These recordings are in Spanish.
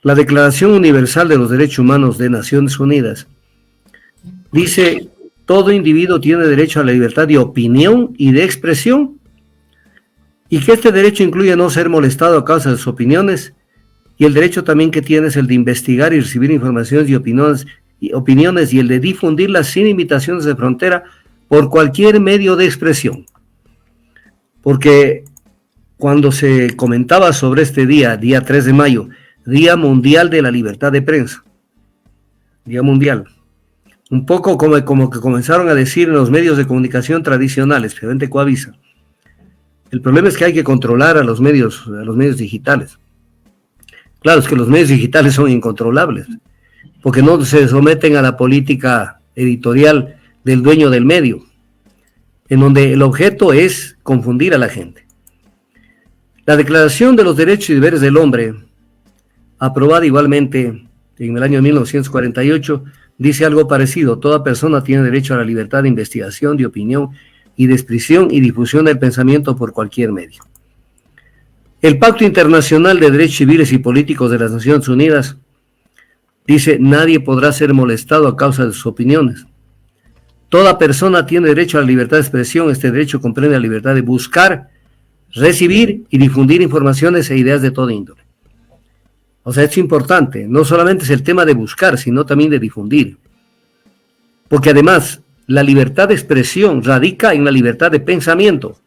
La Declaración Universal de los Derechos Humanos de Naciones Unidas dice: todo individuo tiene derecho a la libertad de opinión y de expresión, y que este derecho incluye no ser molestado a causa de sus opiniones, y el derecho también que tiene es el de investigar y recibir informaciones y opiniones y el de difundirlas sin limitaciones de frontera por cualquier medio de expresión. Porque cuando se comentaba sobre este día 3 de mayo, Día Mundial de la Libertad de Prensa, Día Mundial, un poco como que comenzaron a decir en los medios de comunicación tradicionales, especialmente Coavisa, el problema es que hay que controlar a los medios digitales. Claro, es que los medios digitales son incontrolables, porque no se someten a la política editorial del dueño del medio, en donde el objeto es confundir a la gente. La Declaración de los Derechos y Deberes del Hombre, aprobada igualmente en el año 1948, dice algo parecido: toda persona tiene derecho a la libertad de investigación, de opinión y de expresión y difusión del pensamiento por cualquier medio. El Pacto Internacional de Derechos Civiles y Políticos de las Naciones Unidas dice: nadie podrá ser molestado a causa de sus opiniones. Toda persona tiene derecho a la libertad de expresión. Este derecho comprende la libertad de buscar, recibir y difundir informaciones e ideas de toda índole. O sea, es importante, no solamente es el tema de buscar, sino también de difundir. Porque además, la libertad de expresión radica en la libertad de pensamiento.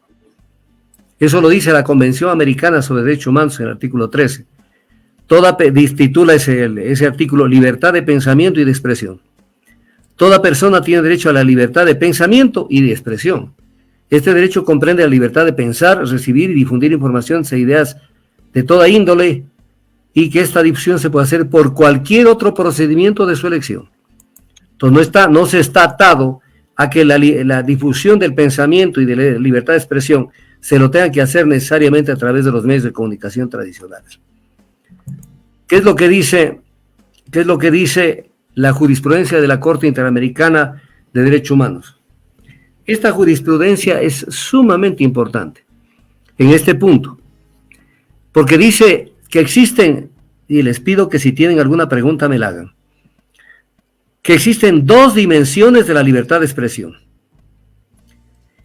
Eso lo dice la Convención Americana sobre Derechos Humanos en el artículo 13. Titula ese artículo libertad de pensamiento y de expresión. Toda persona tiene derecho a la libertad de pensamiento y de expresión. Este derecho comprende la libertad de pensar, recibir y difundir informaciones e ideas de toda índole, y que esta difusión se puede hacer por cualquier otro procedimiento de su elección. Entonces no se está atado a que la difusión del pensamiento y de la libertad de expresión se lo tenga que hacer necesariamente a través de los medios de comunicación tradicionales. ¿Qué es lo que dice la jurisprudencia de la Corte Interamericana de Derechos Humanos? Esta jurisprudencia es sumamente importante en este punto, porque dice que existen, y les pido que si tienen alguna pregunta me la hagan, que existen dos dimensiones de la libertad de expresión: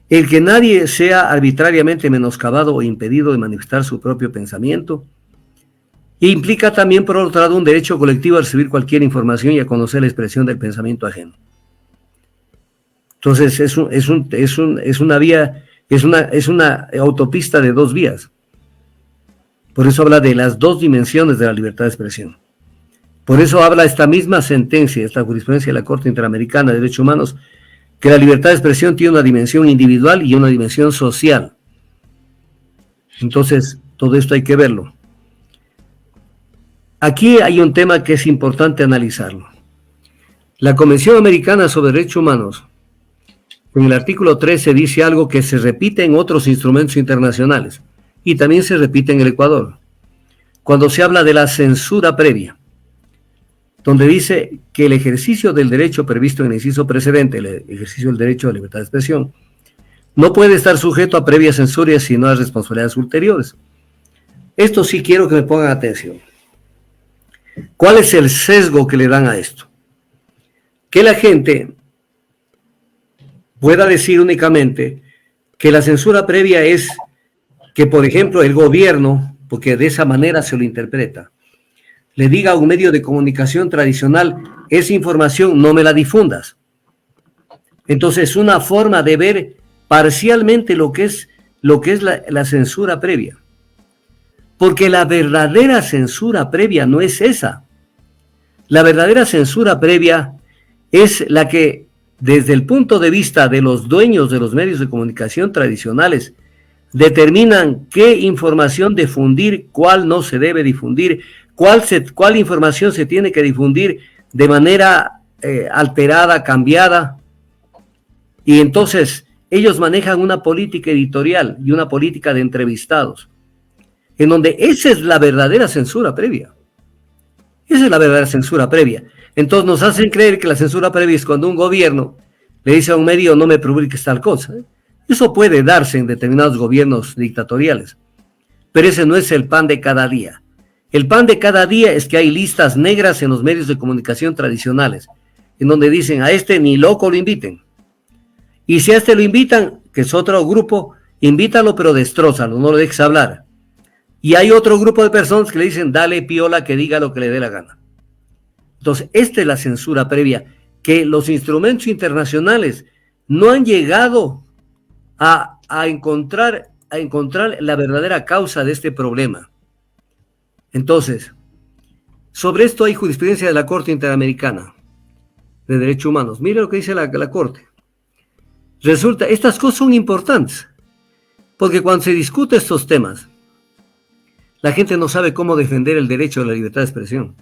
el que nadie sea arbitrariamente menoscabado o impedido de manifestar su propio pensamiento, e implica también, por otro lado, un derecho colectivo a recibir cualquier información y a conocer la expresión del pensamiento ajeno. Entonces es una autopista de dos vías. Por eso habla de las dos dimensiones de la libertad de expresión. Por eso habla esta misma sentencia, esta jurisprudencia de la Corte Interamericana de Derechos Humanos, que la libertad de expresión tiene una dimensión individual y una dimensión social. Entonces, todo esto hay que verlo. Aquí hay un tema que es importante analizarlo. La Convención Americana sobre Derechos Humanos, en el artículo 13, dice algo que se repite en otros instrumentos internacionales y también se repite en el Ecuador, cuando se habla de la censura previa, donde dice que el ejercicio del derecho previsto en el inciso precedente, el ejercicio del derecho a la libertad de expresión, no puede estar sujeto a previa censura sino a responsabilidades ulteriores. Esto sí quiero que me pongan atención. ¿Cuál es el sesgo que le dan a esto? Que la gente pueda decir únicamente que la censura previa es que, por ejemplo, el gobierno, porque de esa manera se lo interpreta, le diga a un medio de comunicación tradicional: esa información no me la difundas. Entonces, es una forma de ver parcialmente lo que es la censura previa. Porque la verdadera censura previa no es esa. La verdadera censura previa es la que, desde el punto de vista de los dueños de los medios de comunicación tradicionales, determinan qué información difundir, cuál no se debe difundir, cuál información se tiene que difundir de manera alterada, cambiada. Y entonces ellos manejan una política editorial y una política de entrevistados, en donde esa es la verdadera censura previa. Esa es la verdadera censura previa. Entonces nos hacen creer que la censura previa es cuando un gobierno le dice a un medio: no me publiques tal cosa. Eso puede darse en determinados gobiernos dictatoriales, pero ese no es el pan de cada día. El pan de cada día es que hay listas negras en los medios de comunicación tradicionales, en donde dicen a este ni loco lo inviten. Y si a este lo invitan, que es otro grupo, invítalo pero destrózalo, no lo dejes hablar. Y hay otro grupo de personas que le dicen dale piola que diga lo que le dé la gana. Entonces, esta es la censura previa, que los instrumentos internacionales no han llegado a encontrar la verdadera causa de este problema. Entonces, sobre esto hay jurisprudencia de la Corte Interamericana de Derechos Humanos. Mire lo que dice la Corte. Resulta, estas cosas son importantes, porque cuando se discute estos temas, la gente no sabe cómo defender el derecho a la libertad de expresión,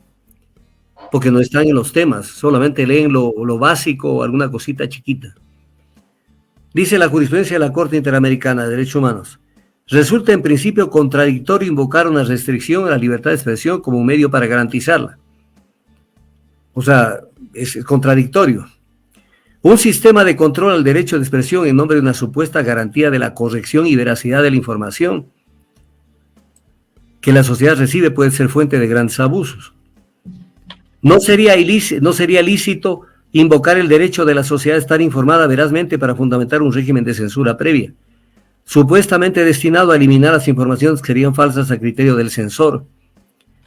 porque no están en los temas, solamente leen lo básico o alguna cosita chiquita. Dice la jurisprudencia de la Corte Interamericana de Derechos Humanos, resulta en principio contradictorio invocar una restricción a la libertad de expresión como un medio para garantizarla. O sea, es contradictorio. Un sistema de control al derecho de expresión en nombre de una supuesta garantía de la corrección y veracidad de la información que la sociedad recibe puede ser fuente de grandes abusos. No sería lícito invocar el derecho de la sociedad a estar informada verazmente para fundamentar un régimen de censura previa, supuestamente destinado a eliminar las informaciones que serían falsas a criterio del censor,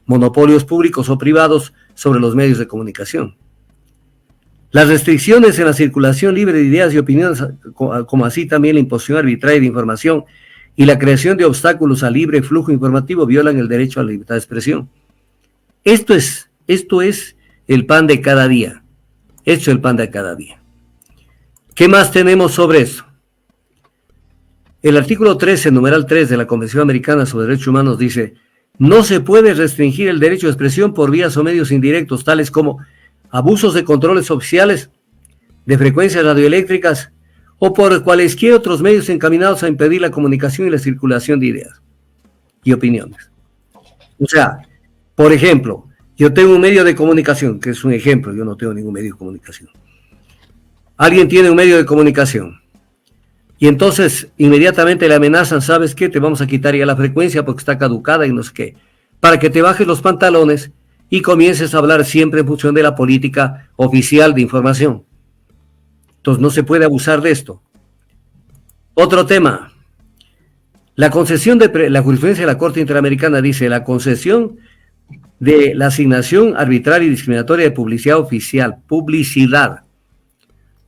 monopolios públicos o privados sobre los medios de comunicación. Las restricciones en la circulación libre de ideas y opiniones, como así también la imposición arbitraria de información y la creación de obstáculos al libre flujo informativo violan el derecho a la libertad de expresión. Esto es el pan de cada día. Esto es el pan de cada día. ¿Qué más tenemos sobre eso? El artículo 13, numeral 3 de la Convención Americana sobre Derechos Humanos dice: no se puede restringir el derecho de expresión por vías o medios indirectos, tales como abusos de controles oficiales, de frecuencias radioeléctricas o por cualesquiera otros medios encaminados a impedir la comunicación y la circulación de ideas y opiniones. O sea, por ejemplo, yo tengo un medio de comunicación, que es un ejemplo, yo no tengo ningún medio de comunicación. Alguien tiene un medio de comunicación y entonces inmediatamente le amenazan, ¿sabes qué? Te vamos a quitar ya la frecuencia porque está caducada y no sé qué, para que te bajes los pantalones y comiences a hablar siempre en función de la política oficial de información. Entonces no se puede abusar de esto. Otro tema, la concesión de la jurisprudencia de la Corte Interamericana dice: la concesión de la asignación arbitraria y discriminatoria de publicidad oficial, publicidad,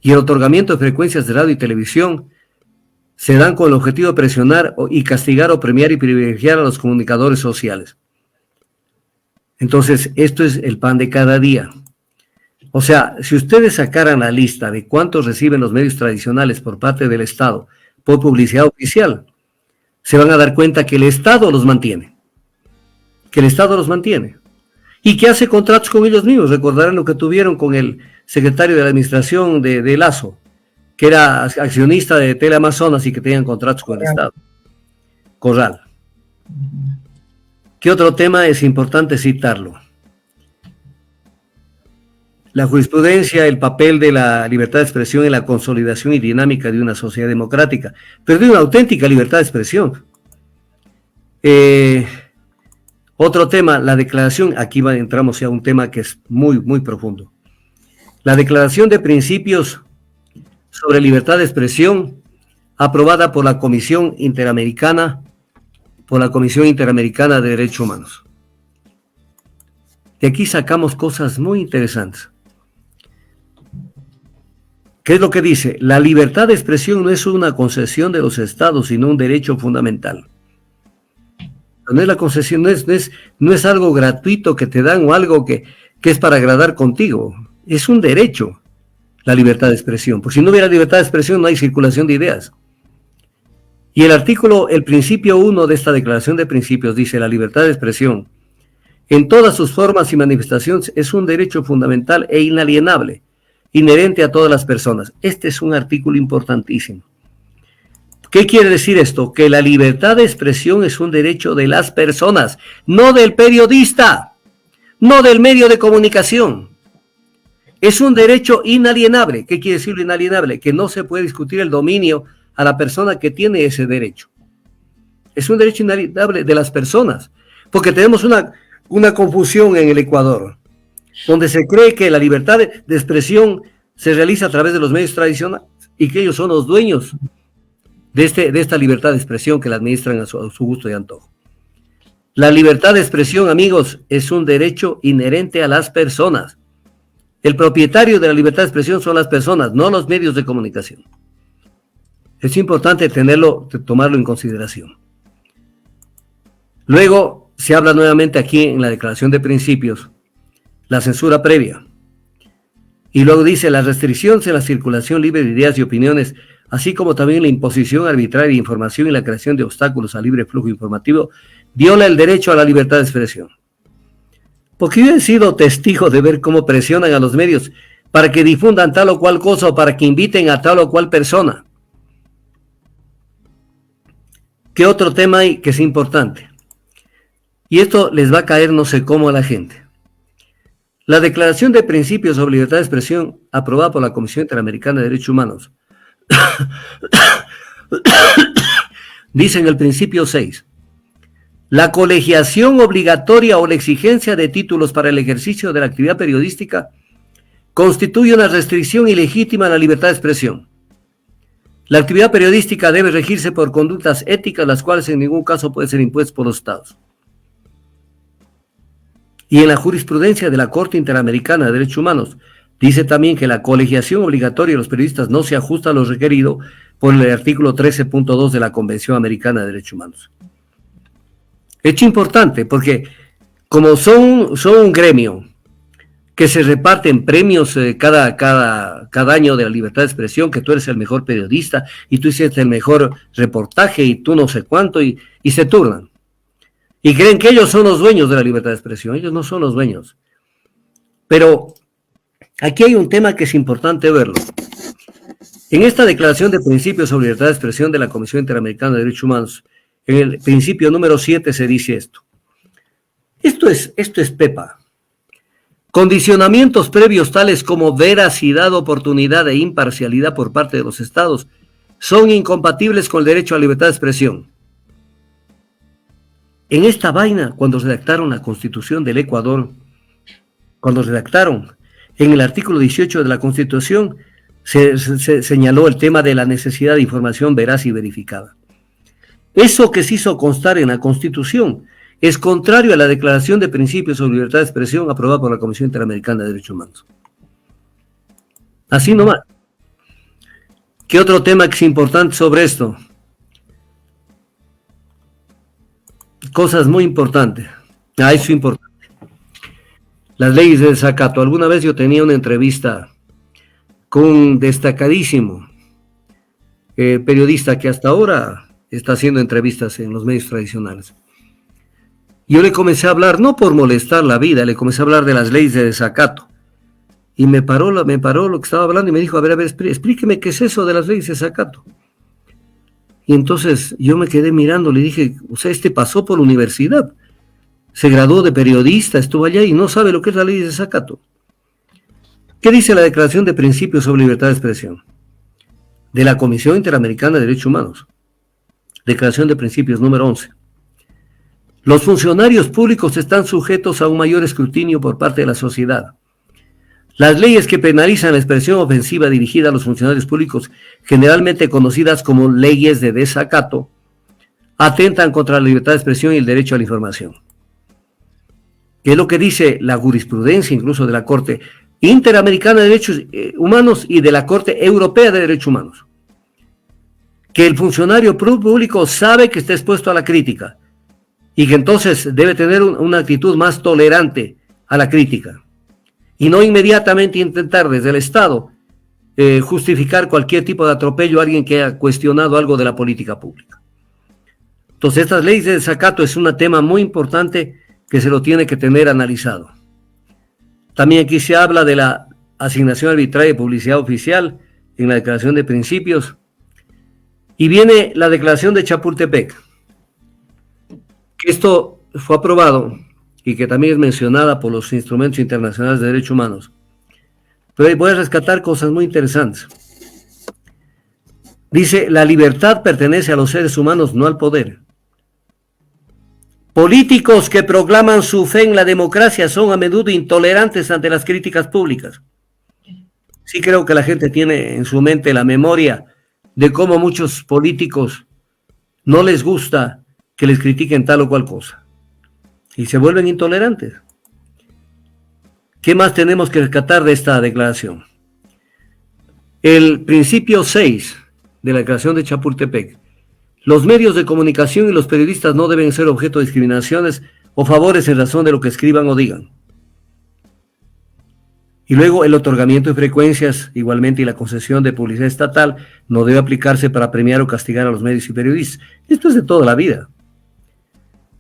y el otorgamiento de frecuencias de radio y televisión se dan con el objetivo de presionar y castigar o premiar y privilegiar a los comunicadores sociales. Entonces, esto es el pan de cada día. O sea, si ustedes sacaran la lista de cuántos reciben los medios tradicionales por parte del Estado por publicidad oficial, se van a dar cuenta que el Estado los mantiene. Que el Estado los mantiene. Y que hace contratos con ellos mismos. Recordarán lo que tuvieron con el secretario de la administración de Lazo, que era accionista de Teleamazonas y que tenían contratos con el Estado. Corral. ¿Qué otro tema es importante citarlo? La jurisprudencia, el papel de la libertad de expresión en la consolidación y dinámica de una sociedad democrática, pero de una auténtica libertad de expresión. Otro tema, la declaración, aquí entramos ya a un tema que es muy, muy profundo. La declaración de principios sobre libertad de expresión, aprobada por la Comisión Interamericana de Derechos Humanos. De aquí sacamos cosas muy interesantes. ¿Qué es lo que dice? La libertad de expresión no es una concesión de los estados, sino un derecho fundamental. No es la concesión, no es algo gratuito que te dan o algo que es para agradar contigo. Es un derecho, la libertad de expresión. Porque si no hubiera libertad de expresión, no hay circulación de ideas. Y el principio 1 de esta declaración de principios dice: la libertad de expresión, en todas sus formas y manifestaciones, es un derecho fundamental e inalienable, inherente a todas las personas. Este es un artículo importantísimo. ¿Qué quiere decir esto? Que la libertad de expresión es un derecho de las personas, no del periodista, no del medio de comunicación. Es un derecho inalienable. ¿Qué quiere decir lo inalienable? Que no se puede discutir el dominio a la persona que tiene ese derecho. Es un derecho inalienable de las personas, porque tenemos una confusión en el Ecuador, donde se cree que la libertad de expresión se realiza a través de los medios tradicionales y que ellos son los dueños de esta libertad de expresión que la administran a su gusto y antojo. La libertad de expresión, amigos, es un derecho inherente a las personas. El propietario de la libertad de expresión son las personas, no los medios de comunicación. Es importante tomarlo en consideración. Luego se habla nuevamente aquí en la Declaración de Principios, la censura previa. Y luego dice, las restricciones en la circulación libre de ideas y opiniones, así como también la imposición arbitraria de información y la creación de obstáculos al libre flujo informativo, viola el derecho a la libertad de expresión. Porque yo he sido testigo de ver cómo presionan a los medios para que difundan tal o cual cosa o para que inviten a tal o cual persona. ¿Qué otro tema hay que es importante? Y esto les va a caer no sé cómo a la gente. La Declaración de Principios sobre Libertad de Expresión, aprobada por la Comisión Interamericana de Derechos Humanos, dice en el principio 6, la colegiación obligatoria o la exigencia de títulos para el ejercicio de la actividad periodística constituye una restricción ilegítima a la libertad de expresión. La actividad periodística debe regirse por conductas éticas, las cuales en ningún caso pueden ser impuestas por los Estados. Y en la jurisprudencia de la Corte Interamericana de Derechos Humanos, dice también que la colegiación obligatoria de los periodistas no se ajusta a lo requerido por el artículo 13.2 de la Convención Americana de Derechos Humanos. Hecho importante, porque como son un gremio que se reparten premios cada año de la libertad de expresión, que tú eres el mejor periodista y tú hiciste el mejor reportaje y tú no sé cuánto, y se turnan. Y creen que ellos son los dueños de la libertad de expresión. Ellos no son los dueños. Pero aquí hay un tema que es importante verlo. En esta Declaración de Principios sobre Libertad de Expresión de la Comisión Interamericana de Derechos Humanos, en el principio número 7 se dice esto. Esto es PEPA. Condicionamientos previos tales como veracidad, oportunidad e imparcialidad por parte de los estados son incompatibles con el derecho a la libertad de expresión. En esta vaina, cuando redactaron la Constitución del Ecuador, cuando redactaron en el artículo 18 de la Constitución, se señaló el tema de la necesidad de información veraz y verificada. Eso que se hizo constar en la Constitución es contrario a la Declaración de Principios sobre Libertad de Expresión aprobada por la Comisión Interamericana de Derechos Humanos. Así nomás. ¿Qué otro tema que es importante sobre esto? Cosas muy importantes. Eso es importante. Las leyes de desacato. Alguna vez yo tenía una entrevista con un destacadísimo periodista que hasta ahora está haciendo entrevistas en los medios tradicionales. Yo le comencé a hablar, no por molestar la vida, le comencé a hablar de las leyes de desacato. Y me paró lo que estaba hablando y me dijo, a ver, explíqueme qué es eso de las leyes de desacato. Y entonces yo me quedé mirando, le dije, o sea, pasó por la universidad, se graduó de periodista, estuvo allá y no sabe lo que es la ley de desacato. ¿Qué dice la Declaración de Principios sobre Libertad de Expresión? De la Comisión Interamericana de Derechos Humanos. Declaración de Principios número 11. Los funcionarios públicos están sujetos a un mayor escrutinio por parte de la sociedad. Las leyes que penalizan la expresión ofensiva dirigida a los funcionarios públicos, generalmente conocidas como leyes de desacato, atentan contra la libertad de expresión y el derecho a la información. ¿Qué es lo que dice la jurisprudencia incluso de la Corte Interamericana de Derechos Humanos y de la Corte Europea de Derechos Humanos? Que el funcionario público sabe que está expuesto a la crítica y que entonces debe tener una actitud más tolerante a la crítica y no inmediatamente intentar desde el Estado justificar cualquier tipo de atropello a alguien que haya cuestionado algo de la política pública. Entonces, estas leyes de desacato es un tema muy importante que se lo tiene que tener analizado. También aquí se habla de la asignación arbitraria de publicidad oficial en la Declaración de Principios. Y viene la Declaración de Chapultepec. Esto fue aprobado y que también es mencionada por los instrumentos internacionales de derechos humanos. Pero voy a rescatar cosas muy interesantes. Dice, la libertad pertenece a los seres humanos, no al poder. Políticos que proclaman su fe en la democracia son a menudo intolerantes ante las críticas públicas. Sí creo que la gente tiene en su mente la memoria de cómo muchos políticos no les gusta que les critiquen tal o cual cosa y se vuelven intolerantes. ¿Qué más tenemos que rescatar de esta declaración? El principio 6 de la Declaración de Chapultepec. Los medios de comunicación y los periodistas no deben ser objeto de discriminaciones o favores en razón de lo que escriban o digan. Y luego el otorgamiento de frecuencias, igualmente, y la concesión de publicidad estatal no debe aplicarse para premiar o castigar a los medios y periodistas. Esto es de toda la vida.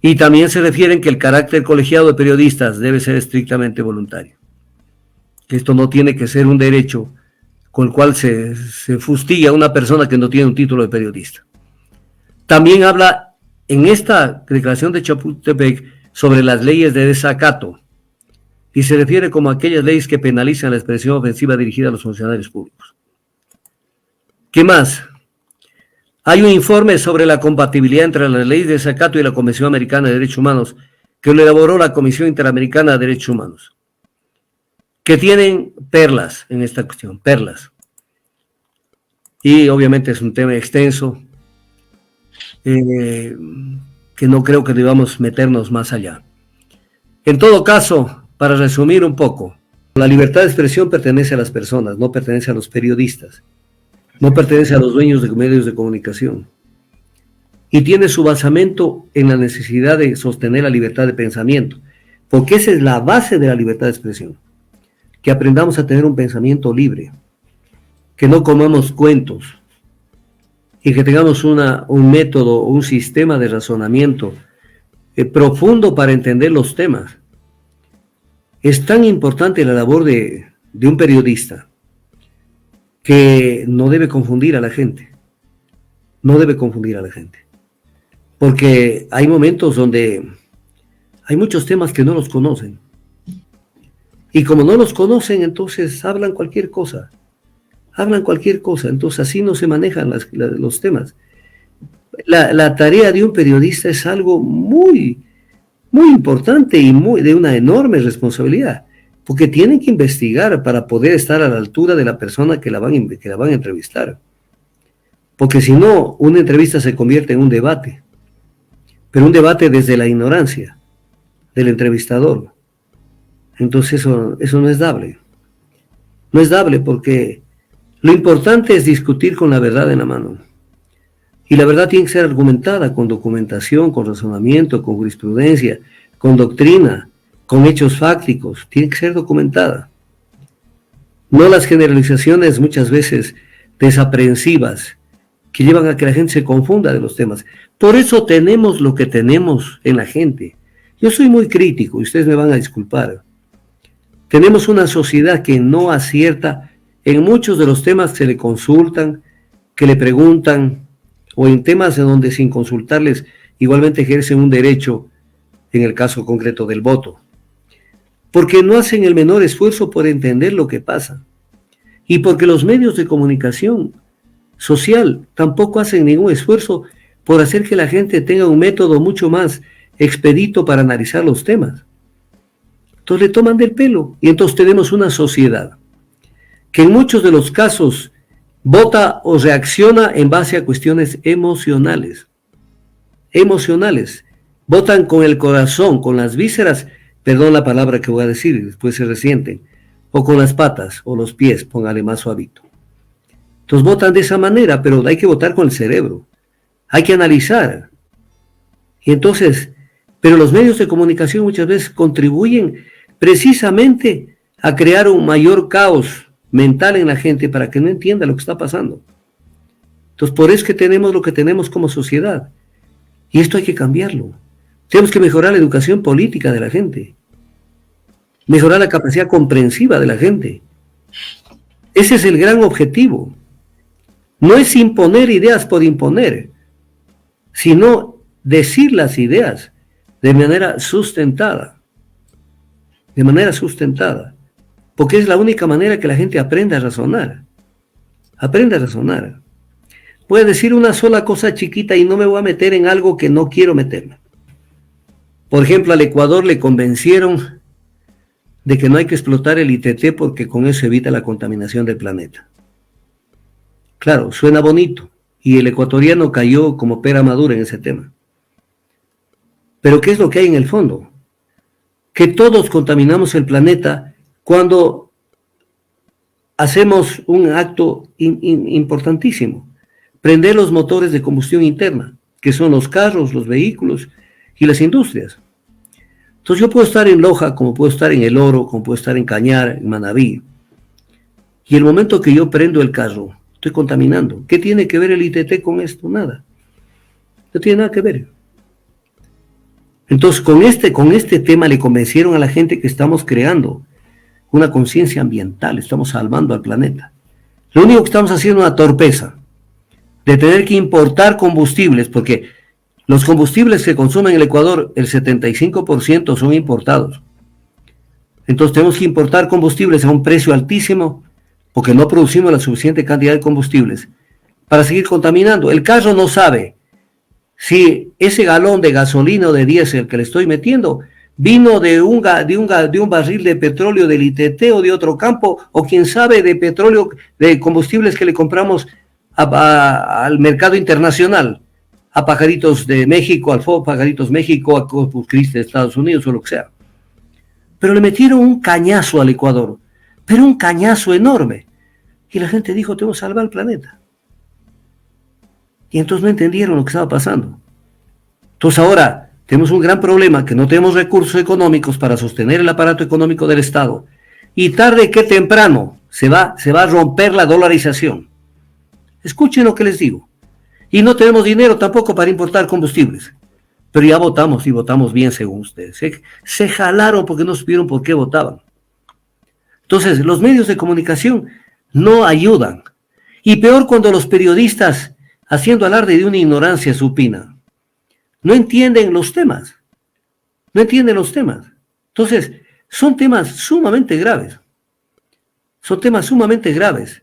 Y también se refieren que el carácter colegiado de periodistas debe ser estrictamente voluntario. Esto no tiene que ser un derecho con el cual se fustiga a una persona que no tiene un título de periodista. También habla en esta declaración de Chapultepec sobre las leyes de desacato y se refiere como a aquellas leyes que penalizan la expresión ofensiva dirigida a los funcionarios públicos. ¿Qué más? Hay un informe sobre la compatibilidad entre las leyes de desacato y la Convención Americana de Derechos Humanos que lo elaboró la Comisión Interamericana de Derechos Humanos, que tienen perlas en esta cuestión, perlas. Y obviamente es un tema extenso, que no creo que debamos meternos más allá. En todo caso, para resumir un poco, la libertad de expresión pertenece a las personas, no pertenece a los periodistas, no pertenece a los dueños de medios de comunicación, y tiene su basamento en la necesidad de sostener la libertad de pensamiento, porque esa es la base de la libertad de expresión, que aprendamos a tener un pensamiento libre, que no comamos cuentos, y que tengamos un método, un sistema de razonamiento profundo para entender los temas. Es tan importante la labor de un periodista que no debe confundir a la gente. No debe confundir a la gente. Porque hay momentos donde hay muchos temas que no los conocen. Y como no los conocen, entonces hablan cualquier cosa. Hablan cualquier cosa, entonces así no se manejan los temas. La tarea de un periodista es algo muy, muy importante y de una enorme responsabilidad, porque tienen que investigar para poder estar a la altura de la persona que la van a entrevistar. Porque si no, una entrevista se convierte en un debate, pero un debate desde la ignorancia del entrevistador. Entonces eso no es dable. No es dable porque lo importante es discutir con la verdad en la mano. Y la verdad tiene que ser argumentada con documentación, con razonamiento, con jurisprudencia, con doctrina, con hechos fácticos. Tiene que ser documentada. No las generalizaciones muchas veces desaprensivas que llevan a que la gente se confunda de los temas. Por eso tenemos lo que tenemos en la gente. Yo soy muy crítico y ustedes me van a disculpar. Tenemos una sociedad que no acierta en muchos de los temas que se le consultan, que le preguntan, o en temas en donde sin consultarles igualmente ejercen un derecho, en el caso concreto del voto. Porque no hacen el menor esfuerzo por entender lo que pasa. Y porque los medios de comunicación social tampoco hacen ningún esfuerzo por hacer que la gente tenga un método mucho más expedito para analizar los temas. Entonces le toman del pelo y entonces tenemos una sociedad que en muchos de los casos vota o reacciona en base a cuestiones emocionales. Emocionales. Votan con el corazón, con las vísceras, perdón la palabra que voy a decir, después se resienten, o con las patas o los pies, póngale más suavito. Entonces votan de esa manera, pero hay que votar con el cerebro. Hay que analizar. Y entonces, pero los medios de comunicación muchas veces contribuyen precisamente a crear un mayor caos mental en la gente para que no entienda lo que está pasando. Entonces, por eso es que tenemos lo que tenemos como sociedad. Y esto hay que cambiarlo. Tenemos que mejorar la educación política de la gente. Mejorar la capacidad comprensiva de la gente. Ese es el gran objetivo. No es imponer ideas por imponer, sino decir las ideas de manera sustentada. De manera sustentada. Porque es la única manera que la gente aprenda a razonar. Aprende a razonar. Voy a decir una sola cosa chiquita y no me voy a meter en algo que no quiero meterme. Por ejemplo, al Ecuador le convencieron de que no hay que explotar el ITT porque con eso evita la contaminación del planeta. Claro, suena bonito, y el ecuatoriano cayó como pera madura en ese tema. Pero ¿qué es lo que hay en el fondo? Que todos contaminamos el planeta cuando hacemos un acto importantísimo: prender los motores de combustión interna, que son los carros, los vehículos y las industrias. Entonces yo puedo estar en Loja, como puedo estar en El Oro, como puedo estar en Cañar, en Manabí, y el momento que yo prendo el carro, estoy contaminando. ¿Qué tiene que ver el ITT con esto? Nada. No tiene nada que ver. Entonces con este tema le convencieron a la gente que estamos creando una conciencia ambiental, estamos salvando al planeta. Lo único que estamos haciendo es una torpeza de tener que importar combustibles, porque los combustibles que consumen el Ecuador, el 75% son importados. Entonces tenemos que importar combustibles a un precio altísimo porque no producimos la suficiente cantidad de combustibles para seguir contaminando. El carro no sabe si ese galón de gasolina o de diésel que le estoy metiendo vino de un barril de petróleo del ITT o de otro campo, o quién sabe, de petróleo, de combustibles que le compramos al mercado internacional, a Pajaritos de México, al Fuego Pajaritos México, a Corpus Christi de Estados Unidos o lo que sea. Pero le metieron un cañazo al Ecuador, pero un cañazo enorme. Y la gente dijo, tenemos que salvar el planeta. Y entonces no entendieron lo que estaba pasando. Entonces ahora tenemos un gran problema, que no tenemos recursos económicos para sostener el aparato económico del Estado. Y tarde que temprano se va a romper la dolarización. Escuchen lo que les digo. Y no tenemos dinero tampoco para importar combustibles. Pero ya votamos, y votamos bien según ustedes. Se jalaron porque no supieron por qué votaban. Entonces, los medios de comunicación no ayudan. Y peor cuando los periodistas, haciendo alarde de una ignorancia supina, no entienden los temas. No entienden los temas. Entonces, son temas sumamente graves. Son temas sumamente graves.